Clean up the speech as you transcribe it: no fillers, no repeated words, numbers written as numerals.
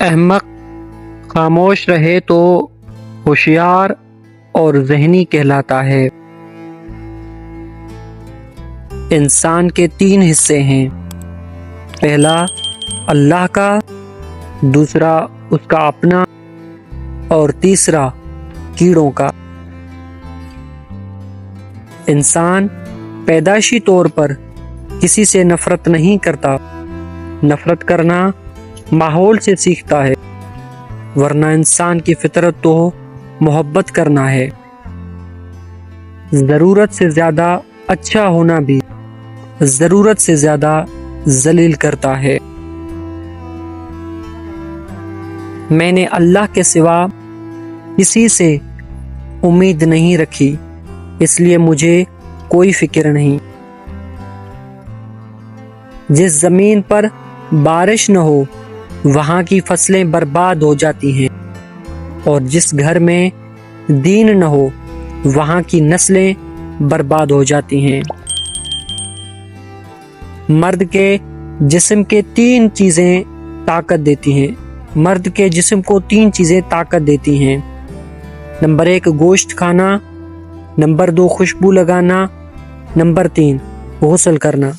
احمق خاموش رہے تو ہوشیار اور ذہنی کہلاتا ہے۔ انسان کے 3 حصے ہیں، پہلا اللہ کا، دوسرا اس کا اپنا، اور تیسرا کیڑوں کا۔ انسان پیدائشی طور پر کسی سے نفرت نہیں کرتا، نفرت کرنا ماحول سے سیکھتا ہے، ورنہ انسان کی فطرت تو محبت کرنا ہے۔ ضرورت سے زیادہ اچھا ہونا بھی ضرورت سے زیادہ ذلیل کرتا ہے۔ میں نے اللہ کے سوا کسی سے امید نہیں رکھی، اس لیے مجھے کوئی فکر نہیں۔ جس زمین پر بارش نہ ہو وہاں کی فصلیں برباد ہو جاتی ہیں، اور جس گھر میں دین نہ ہو وہاں کی نسلیں برباد ہو جاتی ہیں۔ مرد کے جسم کے 3 چیزیں طاقت دیتی ہیں، مرد کے جسم کو 3 چیزیں طاقت دیتی ہیں۔ نمبر 1 گوشت کھانا، نمبر 2 خوشبو لگانا، نمبر 3 غسل کرنا۔